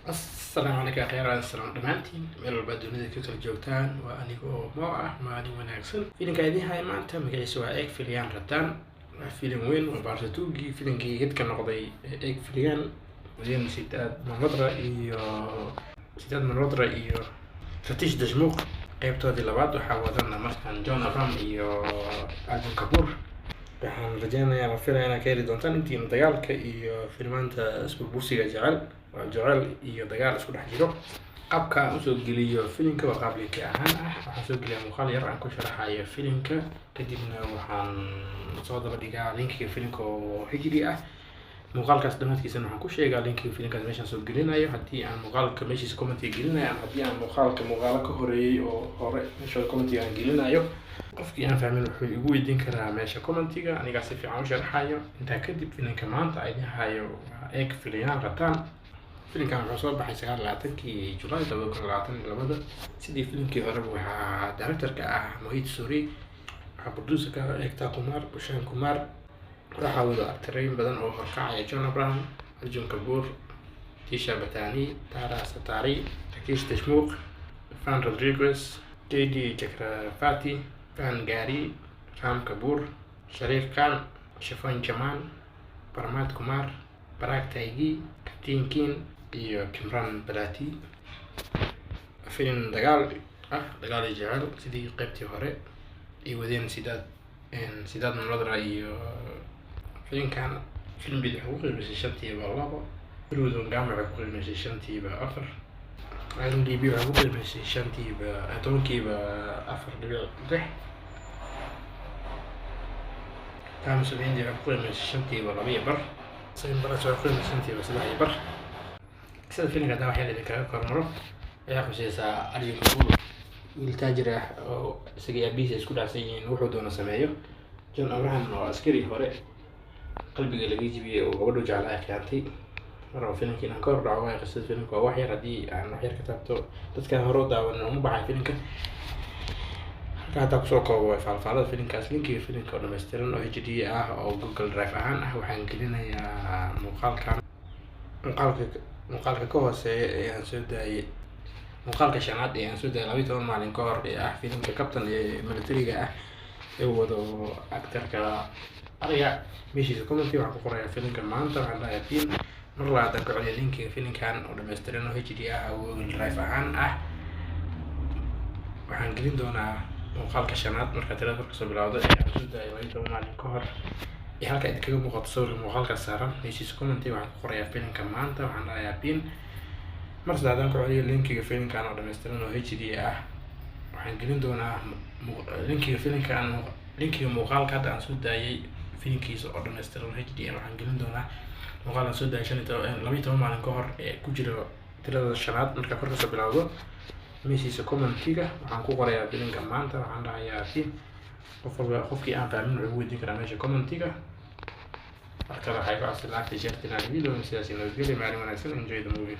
السلام عليكم يا خير السلام dhamaantiin meel walba dunida ka kala joogtaan waa anigoo moo ah maalin wanaagsan filimka idin haya maanta magaciisa waa eeg filiyaan rataan waa filim weyn oo baartatuugii filimkii hidka noqday eeg filiyaan wadeen sidaad malhodra iyo Satish Deshmukh qaybtoodii labaad waxaa wadana markaan John Abraham iyo Arjun Kapoor waxaan rajaynayaa filayaa inaad ka heli doontaan intii dagaalka iyo filmaanta isku bursiga jecel iyo dagaal isku dhex jiro qabka aan soo geliyo filimka waa qaab link ahaan waxaan soo geliyaa muuqaal yar aan ku sharaxayo filimka kadibna waxaan soo daba dhigaa linkiga filimka oo hijri muuqaalkaas dhamaadkiisana waxaan ku sheegaa linkiga filimkaas meeshaan soo gelinayo haddii aan muuqaalka meeshiisa commentiga gelinayo haddii aan muuqaalo ka horeeyay oo hore meesha commentiga aan gelinayo qofkii aan fahmin wuxuu igu weydiin karaa meesha commentiga aniga si fiican u sharaxayo intaa kadib filimka maanta idin hayo waa eeg filiyaan rataan filimkan wuxuu soo baxay 29 July 2022 sidii filimkii hore waxaa directorka Mohit Suri waxaa producerka Ekta Kumar Bhushan Kumar waxaa wada actors badan oo horkacaya John Abraham Arjun Kapoor Tisha Batani Tara Satari Satish Deshmukh Fan Rodriguez JD Chakravarti Fan Gari Ram Kapoor Sharif Khan Shafan Jamal Parmat Kumar Parag Taigi Tinkin iyo Kimran Balati film dagaal jecel sidii qaybtii hore ay wadeen sidaad malhodra iyo filimkan film bidix ugu qiimeysay 5.2 Filmdoon Gama waxay ku qiimeysay 5.4 IMDb waxay ku qiimeysay 10.4 Kamus Hindi waxay ku qiimeysay 5.2 Sain Barat waxay ku qiimeysay 5.3 sida filimka daa waxay idin kaga kormaro ayaa xusaysaa Arjun Kapoor wiil taajir oo isaga abiis isku dhacsan yihiin wuxuu doona sameeyo John Abraham oo askari hore qalbiga laga jibiyay oo gabadhu jecel ay khiyaantay marka filimkii aan ka hor dhaco waa qisada filimka wax yar haddii aan wax yar ka taabto dadkan hore u daawan uma baxay filimka halka kusoo koobo faalfaalada filimkaas linkiga filimka oo dhammaystiran oo HD oo Google Drive ahaan waxaan gelinayaa muuqaalka ka hooseeya ee aan soo daayay muuqaalka shanaad ee aan soo daayay 12 maalin ka hor ee filimka Captain ee militariga ee wado actorka ariga meeshiisa comment waxaan ku qorayaa filimka maanta waxaan leeyahay mar labaad aan ku celiyo linkiga filimkan oo dhammaystiran oo HD Google Drive ahaan waxaan gelin doonaa muuqaalka shanaad marka tirada soo bilowdo ee aan soo daayay 12 maalin ka hor halka aad kaga muuqato sawirka muuqaalka saaran meeshiisa comment waxaan ku qorayaa filimka maanta waxaan leeyahay mar saddexaad ku celiyo linkiga filimkan oo dhammaystiran oo HD waxaan gelin doonaa linkiga muuqaalka hadda aan soo daayay filimkiisa oo dhammaystiran HD waxaan gelin doonaa muuqaal aan soo daayay 12 maalin ka hor ee ku jira tirada shanaad marka kor ka soo bilowdo meeshiisa commentiga waxaan ku qorayaa filimka maanta waxaan leeyahay qofkii aan fahmin wuxuu weydiin karaa meesha commentiga marka waxay ku asal lacagta jeertina video sidaas inoo geli maalin wanaagsan enjoy the movie